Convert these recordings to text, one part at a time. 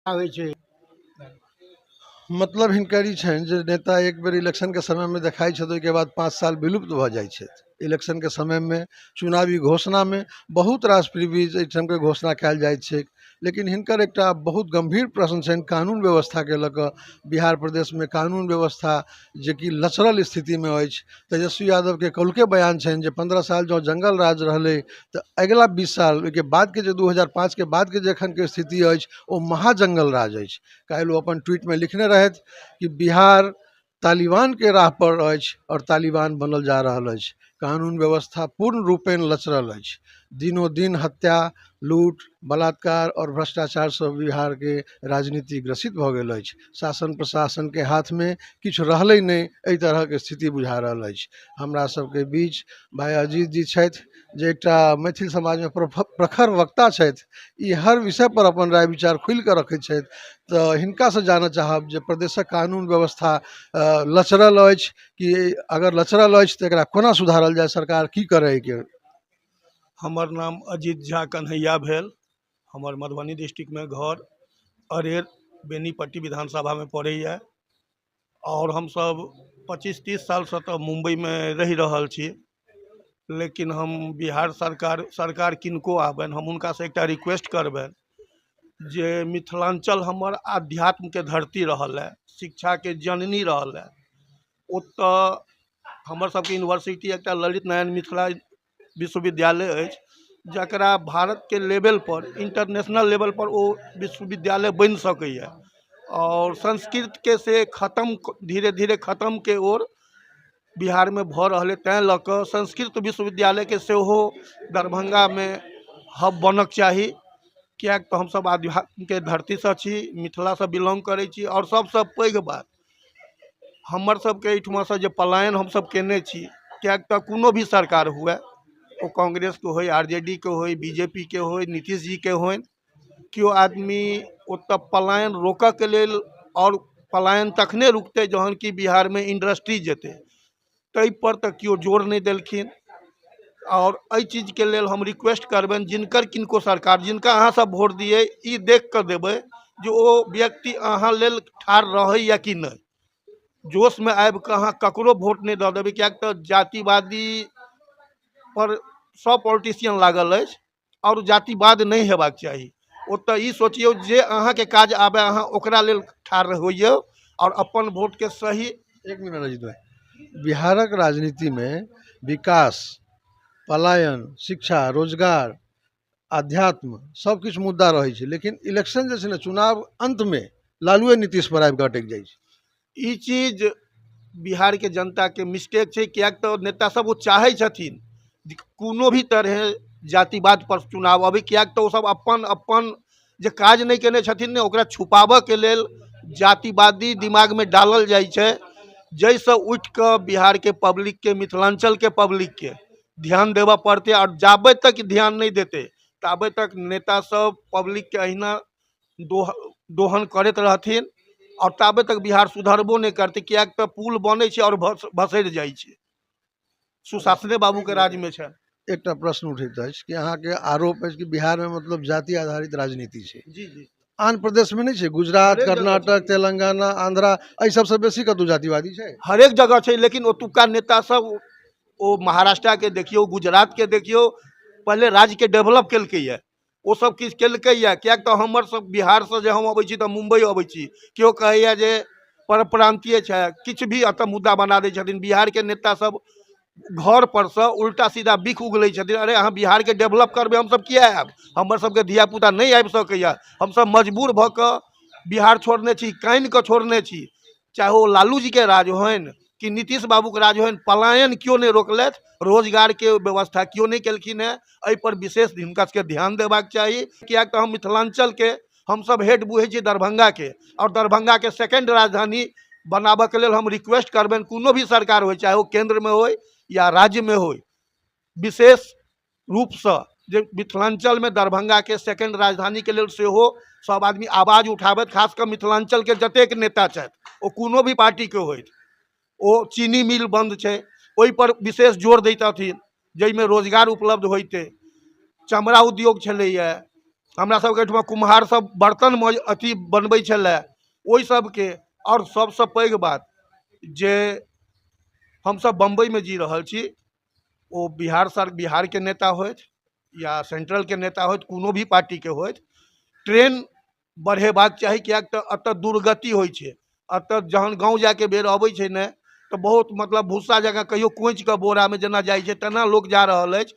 आबै छै। मतलब हिनकर ई छनि जे नेता एक बेर इलेक्शन के समय में देखाई छथि, ओहिके बाद 5 साल विलुप्त भऽ जाइ छथि। इलेक्शन के समय में चुनावी घोषणा में बहुत रास प्रीविज एहिठाम के घोषणा कयल जाइत छै, लेकिन हिनकर एकटा बहुत गंभीर प्रश्न छनि कानून व्यवस्था के लऽ कऽ। बिहार प्रदेश में कानून व्यवस्था जे कि लचरल स्थिति में अछि। तेजस्वी यादव के कौलके बयान छनि जे 15 साल जो जंगल राज रहलै तऽ अगिला 20 साल ओहिके बाद के जे 2005 के बाद के जे एखन के स्थिति अछि ओ महाजंगल राज अछि। काल्हि ओ अपन ट्वीट में लिखने रहथि कि बिहार तालिबान के राह पर अछि और तालिबान बनल जा रहल अछि। कानून व्यवस्था पूर्ण रूपेण लचरल अछि। दिनोदिन हत्या, लूट, बलात्कार और भ्रष्टाचार से बिहार के राजनीति ग्रसित भऽ गेल अछि। शासन प्रशासन के हाथ में किछु रहलै नहि, एहि तरह के स्थिति बुझा रहल अछि। हमरा सबके बीच भाई अजीत जी छथि जे एकटा मैथिल समाज में प्रखर वक्ता छथि। ई हर विषय पर अपन राय विचार खुलि कऽ रखैत छथि। तऽ हिनका से जानऽ चाहब जे प्रदेशक कानून व्यवस्था लचरल अछि कि अगर लचरल अछि तऽ एकरा कोना सुधारल जाय, सरकार की करे के। हमर नाम अजीत झा कन्हैया भेल। हमर मधुबनी डिस्ट्रिक्ट में घर अरेर बेनीपट्टी विधानसभा में पड़ैए और हम सब 25-30 साल से तो मुंबई में रह रहल छी। लेकिन हम बिहार सरकार किनको आबनि, हम उनका से एकटा रिक्वेस्ट करबनि जे मिथिलांचल हमर आध्यात्म के धरती रहल है, शिक्षा के जननी रहल है। ओतऽ हमर सबके यूनिवर्सिटी एकटा ललित नारायण मिथिला विश्वविद्यालय अछि जकरा भारत के लेवल पर, इंटरनेशनल लेवल पर ओ विश्वविद्यालय बन सकैए। और संस्कृत के से खत्म, धीरे धीरे खत्म के ओर बिहार में भऽ रहल है। तैं लऽ कऽ संस्कृत विश्वविद्यालय के सेहो दरभंगा में हब बनक चाही। किएक तऽ हमसब आध्यात्म के धरती से छी, मिथिला से बिलोंग करै छी। और सबसे पैघ बात हमर सबके एहिठमा से जे पलायन हमसब केने छी, किएक तऽ कोनो भी सरकार हुए, ओ कांग्रेस के होय, आरजेडी के होय, बीजेपी के होय, नीतीश जी के होय, केओ आदमी ओतऽ पलायन रोकऽ के लेल, और पलायन तखने रुकतै जहन कि बिहार में इंडस्ट्री जेतै, ताहि पर तऽ केओ जोर नहीं देलखिन। और एहि चीज के लेल हम रिक्वेस्ट करबनि जिनकर किनको सरकार, जिनका अहाँ सब वोट दिए, ई देख कऽ देबै जे ओ व्यक्ति अहाँ लेल ठाढ़ रहैया कि नहीं। जोश में आबि कऽ अहाँ ककरो वोट नहीं दऽ देबै, किएक तऽ जातिवादी पर सब पॉलिटिशियन लागल अछि और जातिवाद नहीं हेबाक चाही। ओतऽ ई सोचियौ जे अहाँके काज आबे अहाँ ओकरा लेल ठाढ़ होइयौ और अपन वोट के सही। एक मिनट अजीत भाई, बिहारक राजनीति में विकास, पलायन, शिक्षा, रोजगार, आध्यात्म सब किछु मुद्दा रहै छै, लेकिन इलेक्शन जे छै ने, चुनाव अंत में लालुए नीतीश पर आबि कऽ अटकि जाइ छै। ई चीज बिहार के जनता के मिस्टेक छै। किएक तऽ नेता सब वो चाहै छथिन कोनो भी तरह जातिवाद पर चुनाव अबै, किएक तऽ ओ सब अपन अपन जे काज नहीं केने छथिन ने, ओकरा छुपाबऽ के लेल जातिवादी दिमाग में डालल जाइ छै, जैसे उठ कऽ बिहार के पब्लिक के, मिथिलांचल के पब्लिक के ध्यान देवऽ पड़तै। और जाबे तक ध्यान नहीं देते ताबे तक नेता सब पब्लिक के अहिना दोहन करैत रहथिन और ताबे तक बिहार सुधरबो नहीं करते। किएक तऽ पुल बनै छै और भसरि जाइ छै। सुशासने बाबू के राज में छै। एकटा प्रश्न उठैत अछि कि अहाँ के आरोप अछि कि बिहार में मतलब जाति आधारित राजनीति छै। जी जी, आन प्रदेश में नहीं छै? गुजरात, हरेक जगह कर्नाटक, तेलंगाना, आंध्रा, एहि सबसे बेसी कतौ जातिवादी छै? हरेक जगह छै। लेकिन ओतुका नेता सब, ओ महाराष्ट्र के देखियो, गुजरात के देखियो, पहले राज्य के डेवलप केलकैया। ओ सब किछु केलकैया। किएक तऽ हमर सब बिहार से जे हम अबै छी तऽ मुंबई अबै छी, केओ कहैया जे परप्रांतीय छै, किछु भी एतऽ मुद्दा बना दै छथिन। बिहार के नेता सब घर पर से उल्टा सीधा बिख उगलै छथिन, अरे अहाँ बिहार के डेवलप करबै, हम सब किया आयब, हमर सबके धियापुता नहीं आबि सकैया, हम सब मजबूर भऽ कऽ बिहार छोड़ने छी, कानि कऽ छोड़ने छी। चाहे वो लालू जी के राज होइन कि नीतीश बाबू के राज होइन, पलायन क्यों नहीं रोकलथि, रोजगार के व्यवस्था क्यों नहीं केलखिन है, एहि पर विशेष हिनका सबके ध्यान देबाक चाही। किएक तऽ हम मिथिलांचल के हम सब हेड बुझै छी दरभंगा के, और दरभंगा के सेकेंड राजधानी बनाबऽ के लेल हम रिक्वेस्ट करबनि कोनो भी सरकार हो, चाहे वो केंद्र में हो या राज्य में हो, विशेष रूप से जे मिथिलांचल में दरभंगा के सेकेंड राजधानी के लेल सेहो सब आदमी आवाज उठाबथि। खास कर मिथिलांचल के जतेक नेता छथि ओ कोनो भी पार्टी के होथि। ओ चीनी मिल बंद छै, ओहि पर विशेष जोर दैतथिन, जाहिमे रोजगार उपलब्ध होइते। चमड़ा उद्योग छलैया, हमरा सबके एहिठमा कुम्हार सब बर्तन अथी बनबै छलै ओहि सबके। और सबसँ पैघ बात जे हमसब बम्बईमे जी रहल छी, ओ बिहारके नेता होथि या सेंट्रलके नेता होथि, कोनो भी पार्टीके होथि, ट्रेन बढ़ेबाक चाही। किएक तऽ एतऽ दुर्गति होइ छै। एतऽ जहन गाँव जाके बेर अबै छै ने तऽ बहुत मतलब भूस्सा जगह कहियो कोइचके बोरामे जेना जाइ छै तेना लोक जा रहल अछि।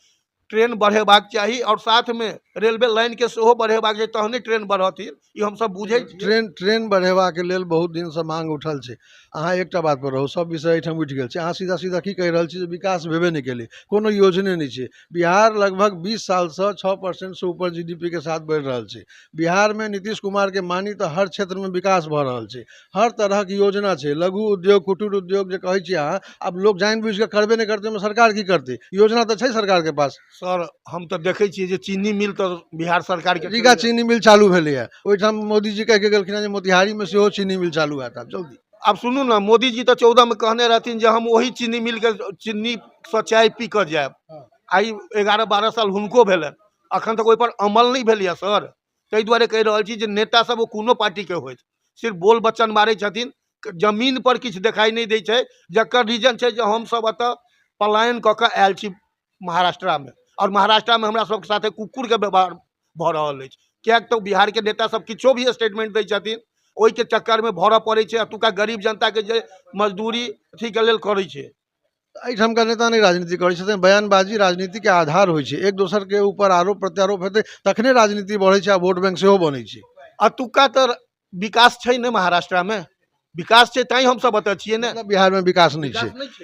ट्रेन बढ़ेबाक चाही और साथमे रेलवे लाइनके सेहो बढ़ेबाक चाही, तहने ट्रेन बढ़थिन। ई हमसब बुझै छियै। ट्रेन बढ़ेबाके लेल बहुत दिनसँ मांग उठल छै। अहाँ एकटा बात पर रहू, सब विषय एहिठाम उठि गेल छै। अहाँ सीधा सीधा की कहि रहल छी जे विकास भेबे नहि केलै, कोनो योजने नहीं छै। बिहार लगभग 20 सालसँ 6% से ऊपर GDP के साथ बढ़ि रहल छै। बिहार में नीतीश कुमार के मानी तो हर क्षेत्र में विकास भऽ रहल छै। हर तरह की योजना छै। लघु उद्योग, कुटीर उद्योग जे कहै छी अहाँ, अब लोग जानबूझ के करबे नहीं करते, ओहिमे सरकार की करते? योजना तो छै सरकार के पास। सर हम तऽ देखै छियै जे चीनी मिल तऽ बिहार सरकारके रीगा चीनी मिल चालू भेलैए। ओहिठाम मोदी जी कहि के गेलखिन हँ जे मोतिहारी में सेहो चीनी मिल चालू हैत आब जल्दी। आब सुनू ना, मोदी जी तऽ 14 में कहने रहथिन जे हम वही चीनी मिल के चीनीसँ चाय पी कऽ जायब। आइ 11-12 साल हुनको भेलनि, अखन तक ओहिपर अमल नहीं भेल यऽ सर। ताहि दुआरे कहि रहल छी जे नेता सब ओ कोनो पार्टीके होथि, सिर्फ बोल बच्चन मारै छथिन, जमीन पर किछु देखाई नहीं दै छै। जकर रीजन छै जे हमसब एतऽ पलायन कऽ कऽ आयल छी महाराष्ट्रमे, और महाराष्ट्रमे हमरा सबके साथे कुकुरके व्यवहार भऽ रहल अछि। किएक तऽ बिहारके नेता सब किछो भी स्टेटमेंट दै छथिन, ओहिके चक्करमे भरऽ पड़ै छै। एतुका गरीब जनताके जे मजदूरी अथीके लेल करै छै। एहिठाम का नेता नहीं राजनीति करै छथिन। बयानबाजी राजनीति के आधार होइ छै। एक दोसर के ऊपर आरोप प्रत्यारोप हेतै तखने राजनीति बढ़ै छै आ वोट बैंक सेहो बनै छै। एतुका तऽ विकास छै ने, महाराष्ट्रमे विकास छै, तैं हमसब एतऽ छियै ने। मतलब बिहार में विकास नहीं विकास छै। नहीं छै।